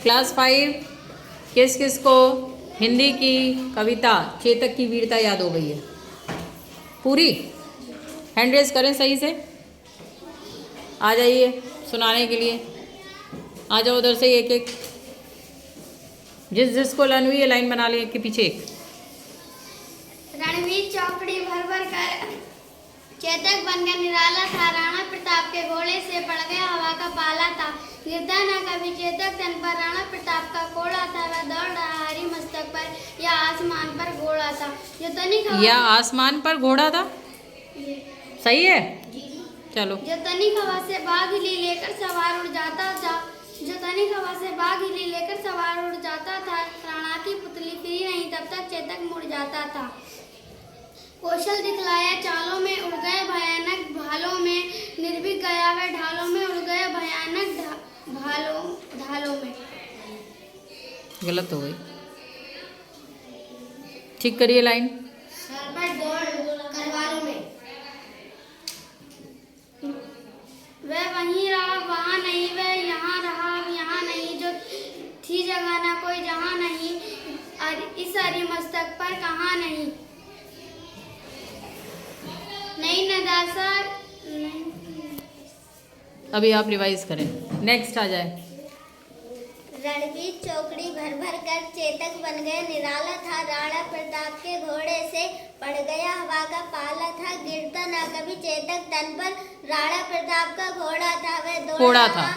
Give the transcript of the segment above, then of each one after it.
Class 5 किस किस को हिंदी की कविता चेतक की वीरता याद हो गई है? पूरी हैंड रेज करें सही से। आ जाइए सुनाने के लिए, आ जाओ उधर से एक एक। जिस जिसको लर्न हुई है लाइन बना ले एक के पीछे एक। रणवीर चौकड़ी भर भर कर चेतक बनकर निराला था, राणा प्रताप के घोड़े से पड़ गया हवा का पाला था। गिरता न कभी चेतक तन पर, राणा प्रताप का कोड़ा था, वह दौड़ रहा हरी मस्तक पर या आसमान पर घोड़ा था। जो तनिक या आसमान पर घोड़ा था, सही है। चलो। जो तनिक हवा से बाघ हिली लेकर सवार उड़ जाता था, जो तनिक हवा से बाघ हिली लेकर सवार उड़ जाता था, राणा की पुतली फिरी नहीं तब तक चेतक मुड़ जाता था। कौशल दिखलाया चालों में, उड़ गए भयानक भालों में, निर्भीक गया वह ढालों में, उड़ गया भयानक ढालों में। गलत हो गई, ठीक करिए लाइन। सर पर दौड़ करवालों में, वह वहीं रहा वहाँ नहीं, वह यहाँ रहा यहाँ नहीं, जो थी जगह ना कोई जहाँ नहीं, इस हरी मस्तक पर कहाँ नहीं। नहीं नदासा नहीं। अभी आप रिवाइज करें, नेक्स्ट आ जाए। रणवीर चौकड़ी भर भर कर चेतक बन गए निराला था, राणा प्रताप के घोड़े से पड़ गया हवा का पाला था। गिरता ना कभी चेतक तन पर, राणा प्रताप का घोड़ा था वह कोड़ा था,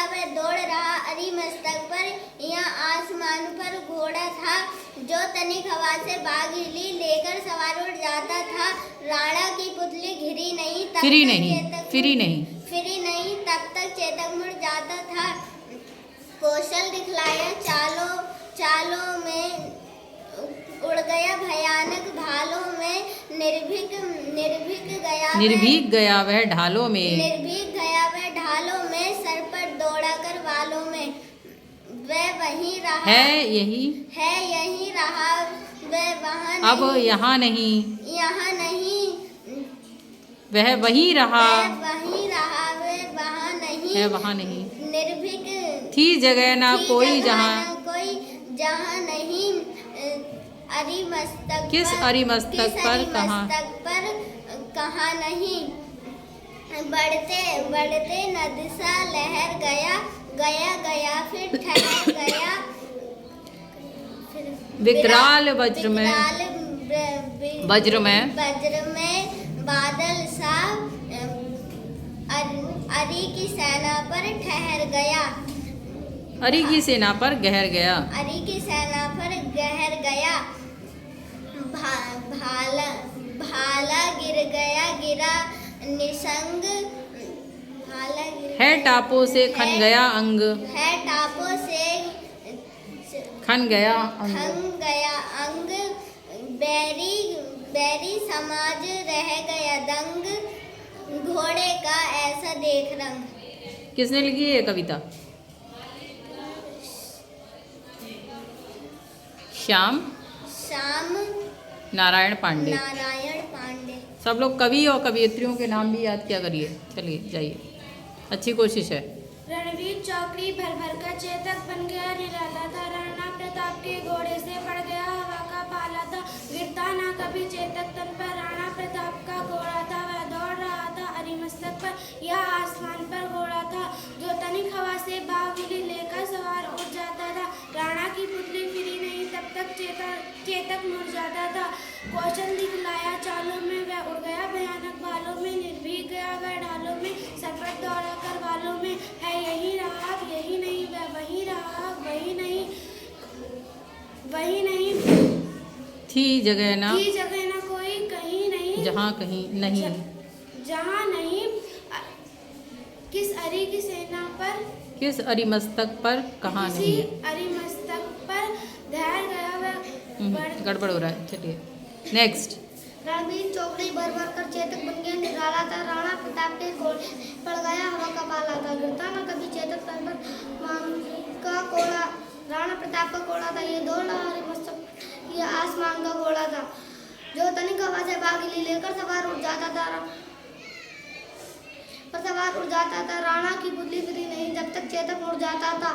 वह दौड़ रहा हरी मस्तक पर या आसमान पर घोड़ा था। जो तनिक हवा से बाघ हिली लेकर सवार उड़ जाता था, राणा की पुतली घिरी नहीं तब फिरी नहीं तब तक चेतक मुड़ जाता था। कौशल दिखलाया चालों में, उड़ गया भयानक भालों में, निर्भीक गया वह ढालों में, सर पर दौड़ा कर वालों में, वह वहीं रहा है यहीं रहा वह वहाँ नहीं, अब यहाँ नहीं, वह वहीं रहा वह वहाँ नहीं, निर्भीक थी जगह ना कोई जहाँ नहीं, अरी मस्तक किस अरी मस्तक पर कहाँ नहीं। बढ़ते नदी सा लहर गया फिर ठहर गया, विकराल वज्र में बादल सा अरी की सेना पर ठहर गया, अरी की सेना पर गहर गया, भाला गिरा निसंग, है टापों से खन गया अंग, खन गया अंग, बैरी समाज रह गया दंग, घोड़े का ऐसा देख रंग। किसने लिखी है कविता? श्याम नारायण पांडे। सब लोग कवि और कवियत्रियों के नाम भी याद किया करिए। चलिए जाइए, अच्छी कोशिश है। रणवीर चौकड़ी भर भर कर चेतक बन गया निराला था, राणा प्रताप के घोड़े से पड़ गया हवा का पाला था। गिरता ना कभी चेतक तन पर, राणा प्रताप का घोड़ा था, वह दौड़ रहा था हरी मस्तक पर या आसमान पर घोड़ा था। जो तनिक हवा से बाघ हिली लेकर सवार उड़ जाता था, राणा की पुतली फिरी नहीं तब तक चेतक मुड़ जाता था। कौशल दिखलाया चालों में, वह उड़ गया भयानक भालों में, निर्भीक गया वह ढालों में, सर पर दौड़ा कर वालों में, है यही रहा यही नहीं, वह वहीं रहा वहीं नहीं, थी जगह ना कोई कहीं नहीं, जहाँ कहीं नहीं, जहाँ नहीं, किस अरी की सेना पर, किस अरी मस्तक पर कहाँ नहीं है। अरी मस्तक पर धैर्य गया वह गड़बड़ हो रहा है। चलिए नेक्स्ट। रणवीर चौकड़ी भर भर कर चेतक बन गया निराला था, राणा प्रताप के घोड़े पड़ गया हवा का पाला था। गिरता ना कभी चेतक तन पर का कोड़ा, राणा प्रताप का घोड़ा था, ये दौड़ रहा हरी मस्तक ये आसमान का घोड़ा था। जो तनिक हवा से बाघ हिली लेकर सवार उड़ जाता था, राणा की पुतली फिरी नहीं जब तक चेतक उड़ जाता था।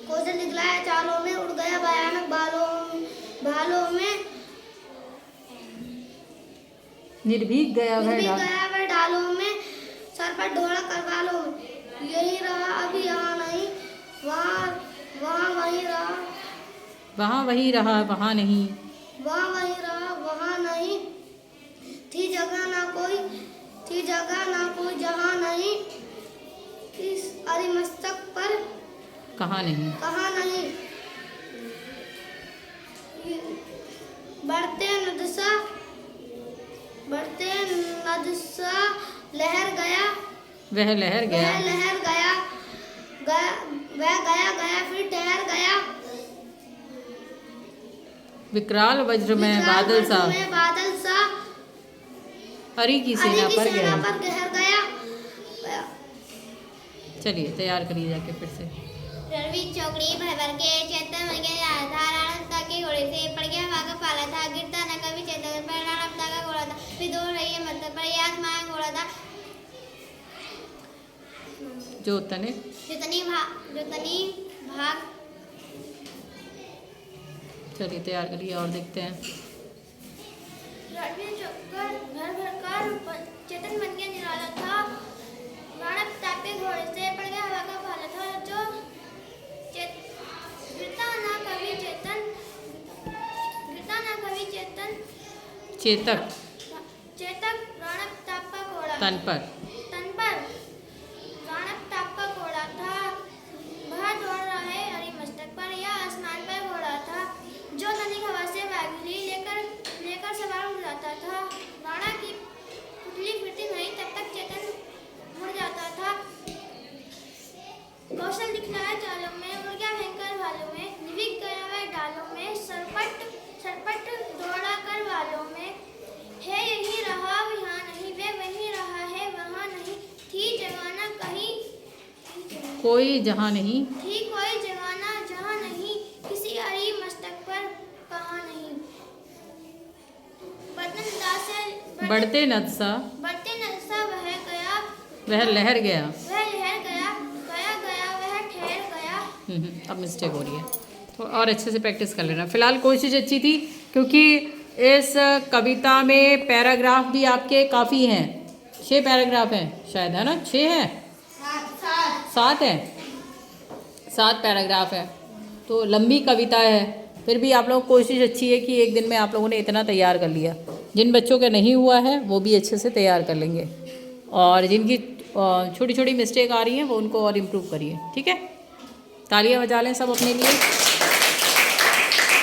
कौशल दिखलाया चालों में, उड़ गया भयानक भालों में, निर्भीक गया वह निर्भीक डाल। गया वह डालों में, सर पर ढोला कर बालों में। यही रहा अभी यहाँ नहीं, वहाँ वहीं रहा, वहाँ वही रहा वहाँ नहीं, वहाँ वहीं रहा वहाँ नहीं। थी जगह ना कोई जहाँ नहीं, इस अरिमस्तक पर कहाँ नहीं। कहाँ नहीं। बढ़ते नदसा लहर गया, वह लहर गया, वह लहर गया फिर ठहर गया। विकराल वज्र में बादल सा, अरी की सेना पर गया। गहर गया। चलिए तैयार करिए जाके फिर से। रवि चौकड़ी भर भर के चेतन बन गया था, राणा के घोड़े से पड़ गया वहाँ का पाला था, गिरता न कभी चेतन पर, राणा का घोड़ा था, फिर दूर रही मत पर, याद माया घोड़ा था, जो तने भाग। चलिए तैयार करिए और देखते हैं। रणवीर चौकर भर भर कर चेतन बन गया निराला था, राणा प्रताप के घोड़े से पड़ गया हवा का भाला था, जो गिरता ना कभी चेतन चेतक राणा प्रताप का घोड़ा तन पर राणा प्रताप का घोड़ा था, वह दौड़ रहा है हरी मस्तक पर, या आसमान पर घोड़ा था, जो तनिक हवा से वायुली लेकर सवार उड़ जाता था। राणा की पुतली फिरती नहीं तब तक चेतन मुड़ जाता था। कौशल दिखलाया चालों में, उड़ गया भयंकर भालों में, निविक गया वह डालों में, सरपट दौड़ा कर वालों में। है यही रहा यहाँ नहीं, वे वहीं रहा है वहाँ नहीं, थी जवाना कहीं कोई जहाँ नहीं, थी कोई जवाना जहाँ नहीं, किसी अरी मस्तक पर कहाँ नहीं। बढ़ते नदसा वह लहर गया, वह ठहर गया। अब मिस्टेक हो रही है तो और अच्छे से प्रैक्टिस कर लेना। फिलहाल कोशिश अच्छी थी क्योंकि इस कविता में पैराग्राफ भी आपके काफ़ी हैं, 6 पैराग्राफ हैं शायद, है ना? 6 हैं, 7 हैं, 7 पैराग्राफ है, तो लंबी कविता है। फिर भी आप लोगों की कोशिश अच्छी है कि एक दिन में आप लोगों ने इतना तैयार कर लिया। जिन बच्चों का नहीं हुआ है वो भी अच्छे से तैयार कर लेंगे, और जिनकी छोटी छोटी मिस्टेक आ रही हैं वो उनको और इम्प्रूव करिए। ठीक है, तालियां बजा लें सब अपने लिए।